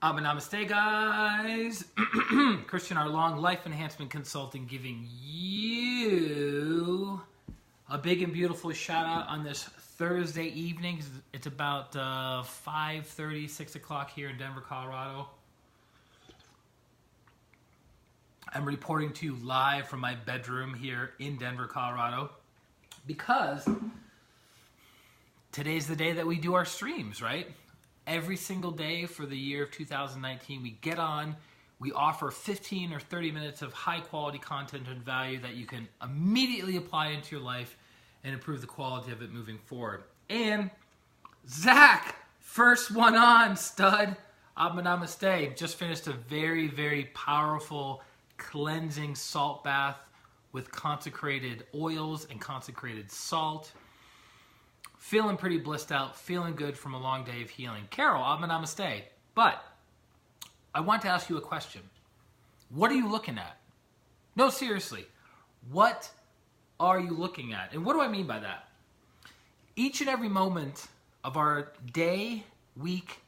Namaste, guys. ChristianRLong, Life Enhancement Consulting, giving you a big and beautiful shout out on this Thursday evening. It's about 5:30, 6 o'clock here in Denver, Colorado. I'm reporting to you live from my bedroom here in Denver, Colorado, because today's the day that we do our streams, right? Every single day for the year of 2019, we get on, we offer 15 or 30 minutes of high quality content and value that you can immediately apply into your life and improve the quality of it moving forward. And Zach, first one on, stud. Namaste. Just finished a very, very powerful cleansing salt bath with consecrated oils and consecrated salt. Feeling pretty blissed out, feeling good from a long day of healing. Carol, namaste. But I want to ask you a question. What are you looking at? No, seriously. What are you looking at? And what do I mean by that? Each and every moment of our day, week,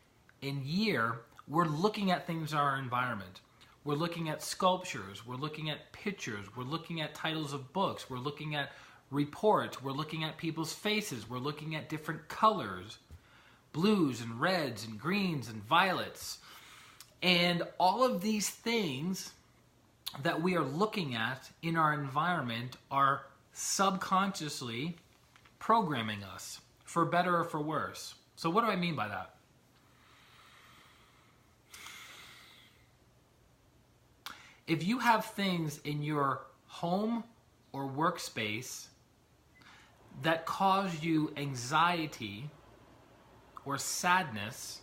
and year, we're looking at things in our environment. We're looking at sculptures. We're looking at pictures. We're looking at titles of books. We're looking at reports. We're looking at people's faces. We're looking at different colors, blues and reds and greens and violets. And all of these things that we are looking at in our environment are subconsciously programming us, for better or for worse. So what do I mean by that? If you have things in your home or workspace that cause you anxiety or sadness,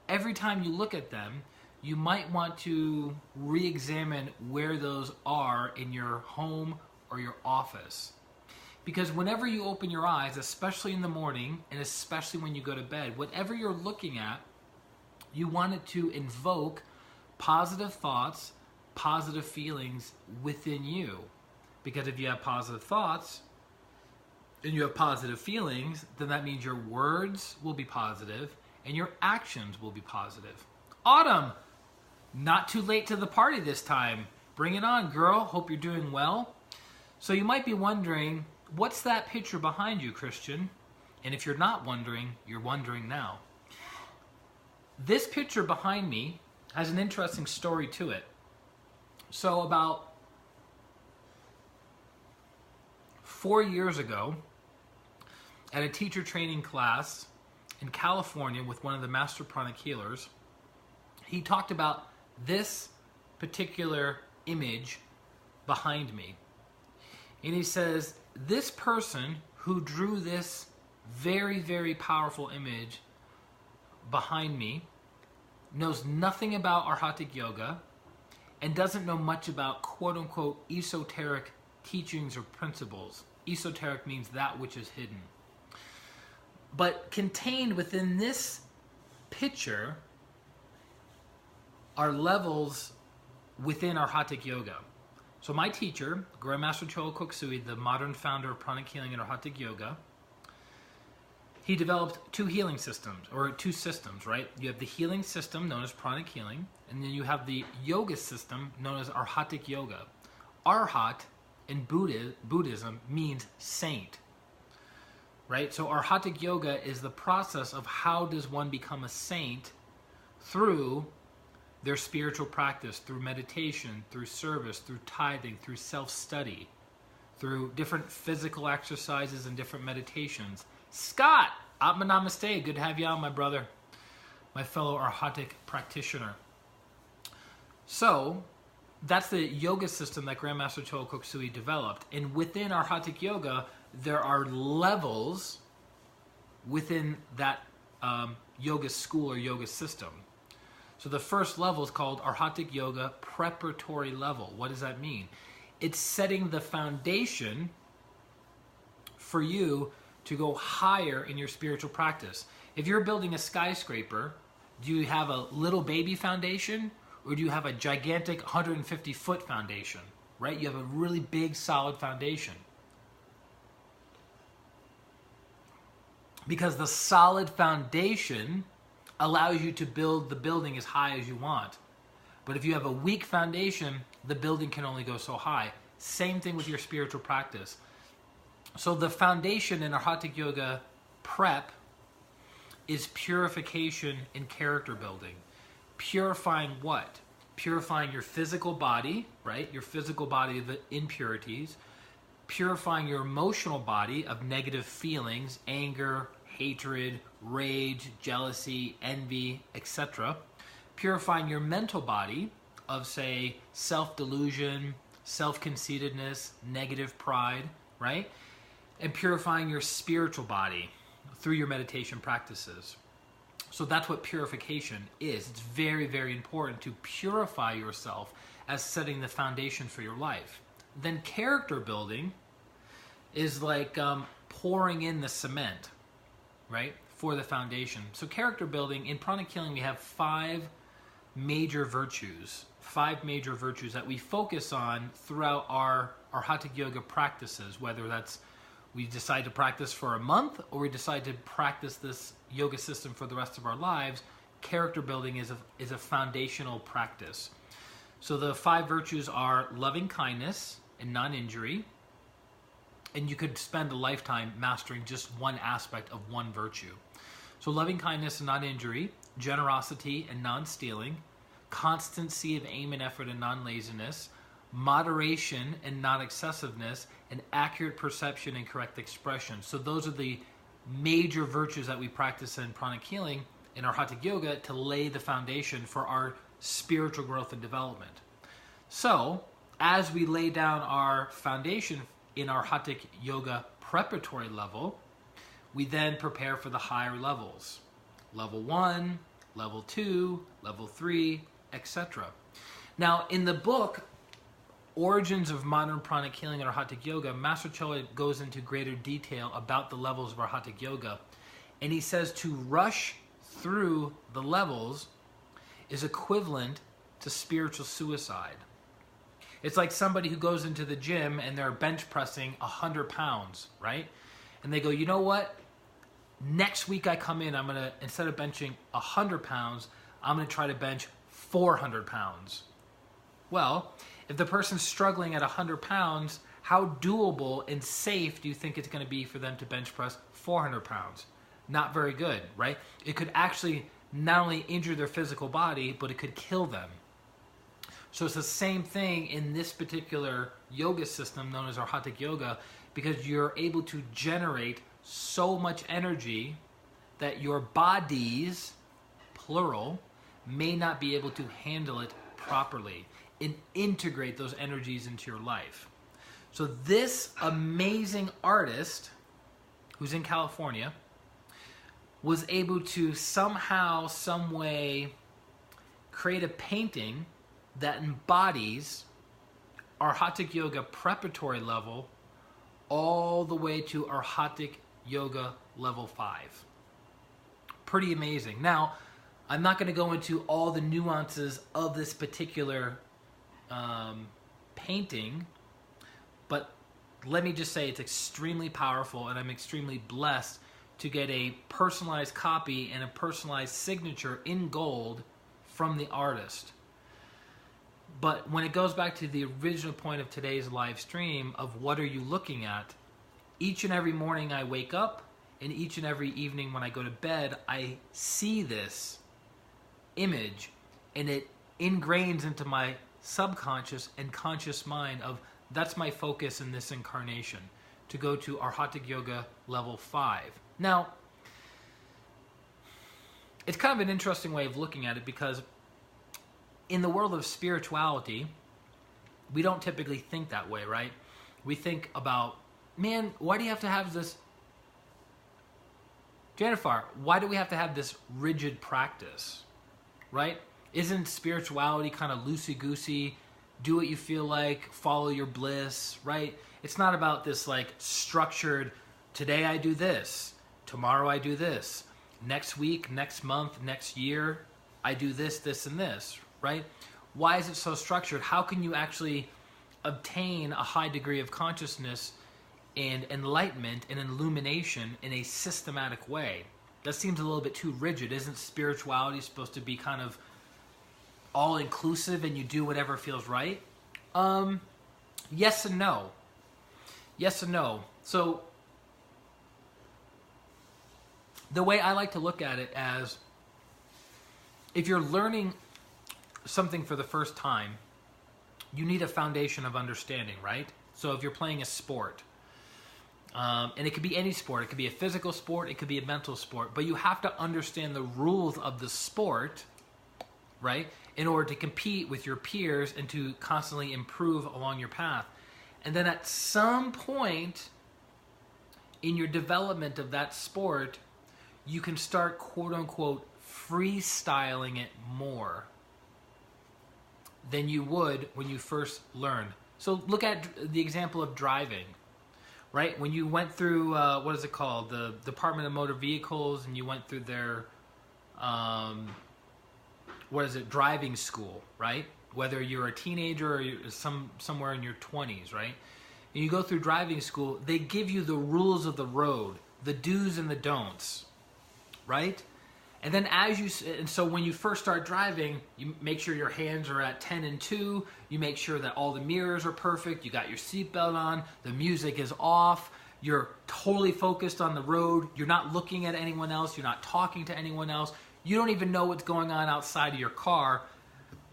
every time you look at them, you might want to re-examine where those are in your home or your office. Because whenever you open your eyes, especially in the morning and especially when you go to bed, whatever you're looking at, you want it to invoke positive thoughts, positive feelings within you. Because if you have positive thoughts and you have positive feelings, then that means your words will be positive and your actions will be positive. Autumn, not too late to the party this time. Bring it on, girl. Hope you're doing well. So you might be wondering, what's that picture behind you, Christian? And if you're not wondering, you're wondering now. This picture behind me has an interesting story to it. So about 4 years ago, at a teacher training class in California with one of the master pranic healers, he talked about this particular image behind me. And he says, this person who drew this very, very powerful image behind me knows nothing about Arhatic Yoga and doesn't know much about quote-unquote esoteric teachings or principles. Esoteric means that which is hidden. But contained within this picture are levels within Arhatic Yoga. So my teacher, Grandmaster Chola Koksui, the modern founder of pranic healing and Arhatic Yoga, he developed two healing systems, or two systems, right? You have the healing system known as pranic healing, and then you have the yoga system known as Arhatic Yoga. Arhat in Buddhism means saint, right? So Arhatic Yoga is the process of how does one become a saint through their spiritual practice, through meditation, through service, through tithing, through self-study, through different physical exercises and different meditations. Scott, Atma Namaste. Good to have you on, my brother, my fellow Arhatic practitioner. So that's the yoga system that Grandmaster Chola Koksui developed. And within Arhatic Yoga, there are levels within that yoga school or yoga system. So the first level is called Arhatic Yoga Preparatory Level. What does that mean? It's setting the foundation for you to go higher in your spiritual practice. If you're building a skyscraper, do you have a little baby foundation or do you have a gigantic 150-foot foundation, right? You have a really big, solid foundation. Because the solid foundation allows you to build the building as high as you want. But if you have a weak foundation, the building can only go so high. Same thing with your spiritual practice. So the foundation in our Hatha Yoga prep is purification and character building. Purifying what? Purifying your physical body, right? Your physical body of the impurities. Purifying your emotional body of negative feelings, anger, hatred, rage, jealousy, envy, etc. Purifying your mental body of, say, self-delusion, self-conceitedness, negative pride, right? And purifying your spiritual body through your meditation practices. So that's what purification is. It's very, very important to purify yourself as setting the foundation for your life. Then character building is like pouring in the cement, right, for the foundation. So character building, in pranic healing, we have 5 major virtues. 5 major virtues that we focus on throughout our Hatha Yoga practices, whether that's we decide to practice for a month or we decide to practice this yoga system for the rest of our lives. Character building is a foundational practice. So the 5 virtues are loving kindness and non-injury. And you could spend a lifetime mastering just one aspect of one virtue. So loving kindness and non-injury, generosity and non-stealing, constancy of aim and effort and non-laziness, moderation and non-excessiveness, and accurate perception and correct expression. So those are the major virtues that we practice in pranic healing in our Hatha Yoga to lay the foundation for our spiritual growth and development. So as we lay down our foundation in our Hatha Yoga preparatory level, we then prepare for the higher levels. Level 1, level 2, level 3, etc. Now, in the book, Origins of Modern Pranic Healing in our Hatha Yoga, Master Chola goes into greater detail about the levels of our Hatha Yoga. And he says to rush through the levels is equivalent to spiritual suicide. It's like somebody who goes into the gym and they're bench pressing 100 pounds, right? And they go, you know what? Next week I come in, I'm going to, instead of benching 100 pounds, I'm going to try to bench 400 pounds. Well, if the person's struggling at 100 pounds, how doable and safe do you think it's going to be for them to bench press 400 pounds? Not very good, right? It could actually not only injure their physical body, but it could kill them. So it's the same thing in this particular yoga system known as our Hatha Yoga, because you're able to generate so much energy that your bodies, plural, may not be able to handle it properly and integrate those energies into your life. So this amazing artist who's in California was able to somehow, some way create a painting that embodies our Hatha Yoga preparatory level all the way to our Hatha Yoga level 5. Pretty amazing. Now, I'm not going to go into all the nuances of this particular painting, but let me just say it's extremely powerful, and I'm extremely blessed to get a personalized copy and a personalized signature in gold from the artist. But when it goes back to the original point of today's live stream of what are you looking at, each and every morning I wake up, and each and every evening when I go to bed, I see this image, and it ingrains into my subconscious and conscious mind of that's my focus in this incarnation, to go to our Hatha Yoga level 5. Now, it's kind of an interesting way of looking at it, because in the world of spirituality, we don't typically think that way, right? We think about, man, why do you have to have this, Jennifer, why do we have to have this rigid practice, right? Isn't spirituality kind of loosey-goosey, do what you feel like, follow your bliss, right? It's not about this like structured, today I do this, tomorrow I do this, next week, next month, next year, I do this, this, and this, right? Why is it so structured? How can you actually obtain a high degree of consciousness and enlightenment and illumination in a systematic way? that seems a little bit too rigid. Isn't spirituality supposed to be kind of all-inclusive and you do whatever feels right? Yes and no. Yes and no. So the way I like to look at it as, if you're learning something for the first time, you need a foundation of understanding, right? So if you're playing a sport, and it could be any sport, it could be a physical sport, it could be a mental sport, but you have to understand the rules of the sport, right, in order to compete with your peers and to constantly improve along your path. And then at some point in your development of that sport, you can start, quote unquote, freestyling it more than you would when you first learn. So look at the example of driving, right? When you went through, what is it called? The Department of Motor Vehicles, and you went through their, driving school, right? Whether you're a teenager or you're somewhere in your 20s, right? And you go through driving school, they give you the rules of the road, the do's and the don'ts, right? And then so when you first start driving, you make sure your hands are at 10 and 2, you make sure that all the mirrors are perfect, you got your seatbelt on, the music is off, you're totally focused on the road, you're not looking at anyone else, you're not talking to anyone else, you don't even know what's going on outside of your car,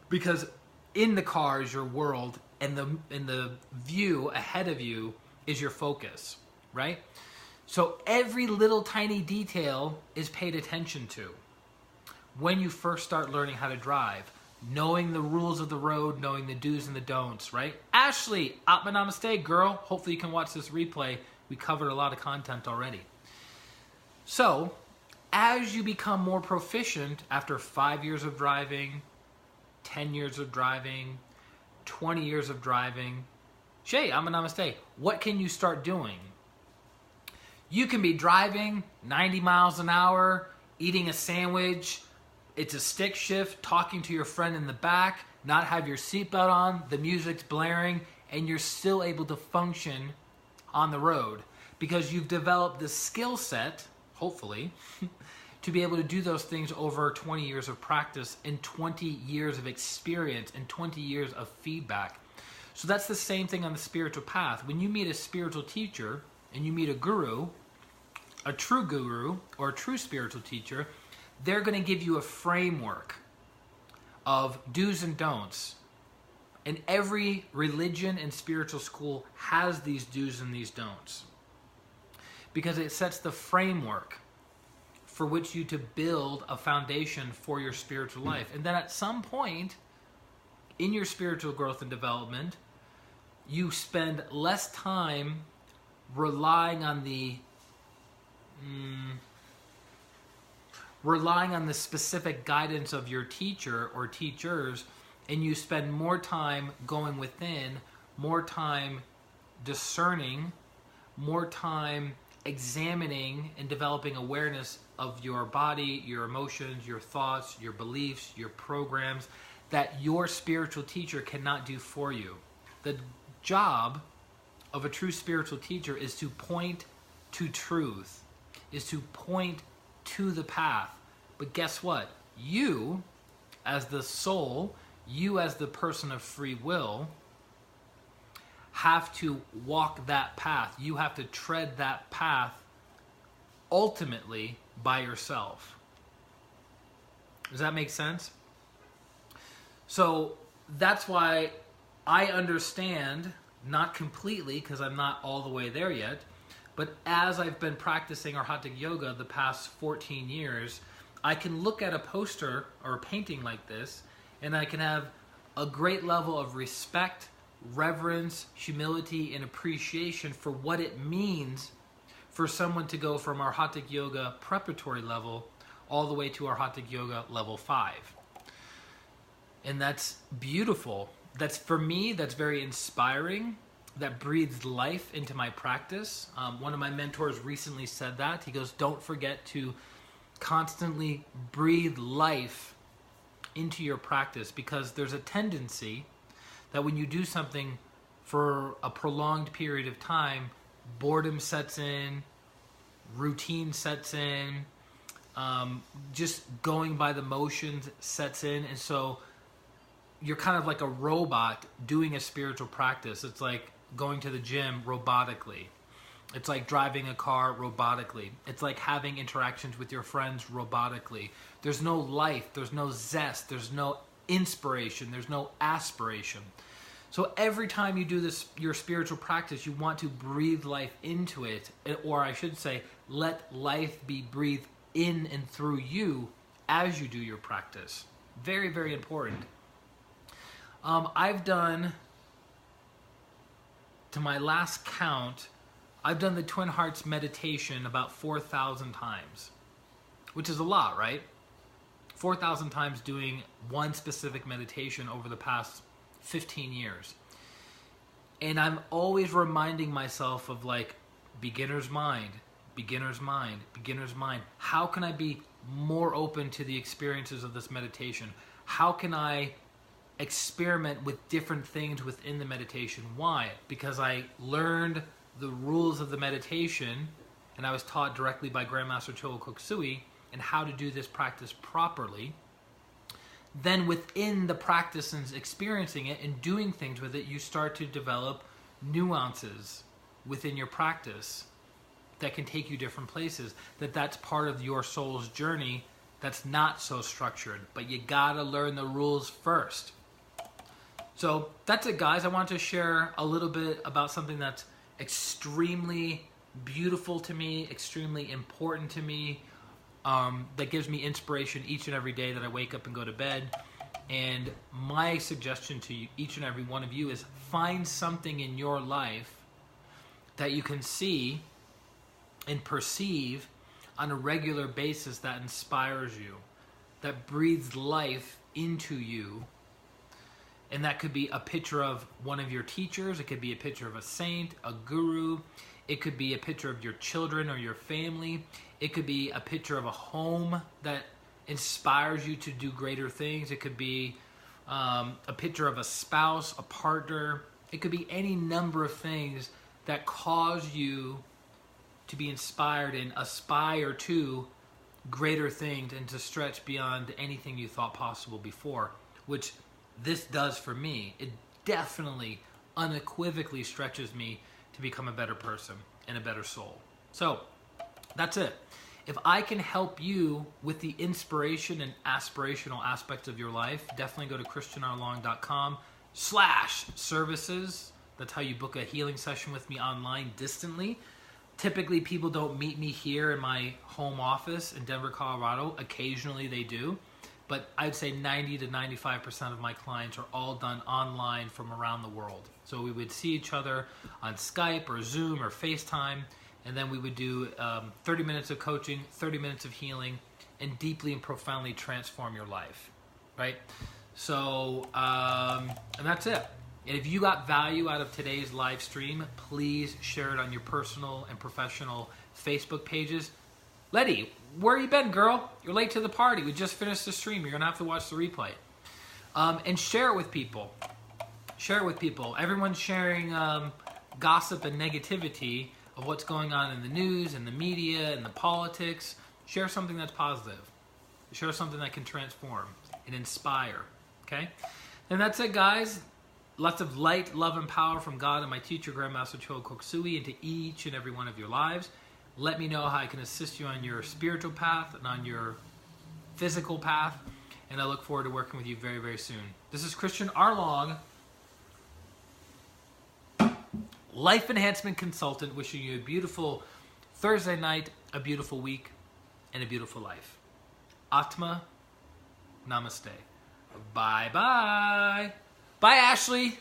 because in the car is your world, and the view ahead of you is your focus, right? So every little tiny detail is paid attention to when you first start learning how to drive, knowing the rules of the road, knowing the do's and the don'ts, right? Ashley, Atma Namaste, girl. Hopefully you can watch this replay. We covered a lot of content already. So as you become more proficient after 5 years of driving, 10 years of driving, 20 years of driving, Shay, Atma Namaste, what can you start doing? You can be driving 90 miles an hour, eating a sandwich, it's a stick shift, talking to your friend in the back, not have your seatbelt on, the music's blaring, and you're still able to function on the road because you've developed the skill set, hopefully, to be able to do those things over 20 years of practice and 20 years of experience and 20 years of feedback. So that's the same thing on the spiritual path. When you meet a spiritual teacher and you meet a guru, a true guru or a true spiritual teacher, they're going to give you a framework of do's and don'ts. And every religion and spiritual school has these do's and these don'ts, because it sets the framework for which you to build a foundation for your spiritual life. And then at some point in your spiritual growth and development, you spend less time relying on the specific guidance of your teacher or teachers, and you spend more time going within, more time discerning, more time examining and developing awareness of your body, your emotions, your thoughts, your beliefs, your programs that your spiritual teacher cannot do for you. The job of a true spiritual teacher is to point to truth, is to point to the path. But guess what? You, as the soul, you as the person of free will, have to walk that path. You have to tread that path ultimately by yourself. Does that make sense? So that's why I understand, not completely because I'm not all the way there yet, but as I've been practicing Arhatic Yoga the past 14 years, I can look at a poster or a painting like this and I can have a great level of respect, reverence, humility, and appreciation for what it means for someone to go from Arhatic Yoga preparatory level all the way to Arhatic Yoga level 5. And that's beautiful. That's, for me, that's very inspiring. That breathes life into my practice. One of my mentors recently said that. He goes, don't forget to constantly breathe life into your practice, because there's a tendency that when you do something for a prolonged period of time, boredom sets in, routine sets in, just going by the motions sets in, and so you're kind of like a robot doing a spiritual practice. It's like going to the gym robotically. It's like driving a car robotically. It's like having interactions with your friends robotically. There's no life, there's no zest, there's no inspiration, there's no aspiration. So every time you do this, your spiritual practice, you want to breathe life into it, or I should say, let life be breathed in and through you as you do your practice. Very, very important. I've done, to my last count, I've done the Twin Hearts meditation about 4,000 times, which is a lot, right? 4,000 times doing one specific meditation over the past 15 years. And I'm always reminding myself of like beginner's mind, beginner's mind, beginner's mind. How can I be more open to the experiences of this meditation? How can I experiment with different things within the meditation? Why? Because I learned the rules of the meditation, and I was taught directly by Grandmaster Chogo Kokusui and how to do this practice properly. Then within the practice and experiencing it and doing things with it, you start to develop nuances within your practice that can take you different places. That's part of your soul's journey that's not so structured, but you gotta learn the rules first. So that's it, guys. I want to share a little bit about something that's extremely beautiful to me, extremely important to me, that gives me inspiration each and every day that I wake up and go to bed. And my suggestion to you, each and every one of you, is find something in your life that you can see and perceive on a regular basis that inspires you, that breathes life into you. And that could be a picture of one of your teachers. It could be a picture of a saint, a guru. It could be a picture of your children or your family. It could be a picture of a home that inspires you to do greater things. It could be a picture of a spouse, a partner. It could be any number of things that cause you to be inspired and aspire to greater things and to stretch beyond anything you thought possible before, which this does for me. It definitely, unequivocally stretches me to become a better person and a better soul. So that's it. If I can help you with the inspiration and aspirational aspects of your life, definitely go to ChristianRLong.com/services. That's how you book a healing session with me online distantly. Typically, people don't meet me here in my home office in Denver, Colorado. Occasionally they do. But I'd say 90 to 95% of my clients are all done online from around the world. So we would see each other on Skype or Zoom or FaceTime, and then we would do 30 minutes of coaching, 30 minutes of healing, and deeply and profoundly transform your life, right? So, and that's it. And if you got value out of today's live stream, please share it on your personal and professional Facebook pages. Letty, where you been, girl? You're late to the party. We just finished the stream. You're going to have to watch the replay. And share it with people. Share it with people. Everyone's sharing gossip and negativity of what's going on in the news and the media and the politics. Share something that's positive. Share something that can transform and inspire. Okay? And that's it, guys. Lots of light, love, and power from God and my teacher, Grandmaster Chogo Kokusui, into each and every one of your lives. Let me know how I can assist you on your spiritual path and on your physical path. And I look forward to working with you very, very soon. This is ChristianRLong, Life Enhancement Consultant, wishing you a beautiful Thursday night, a beautiful week, and a beautiful life. Atma, namaste. Bye-bye. Bye, Ashley.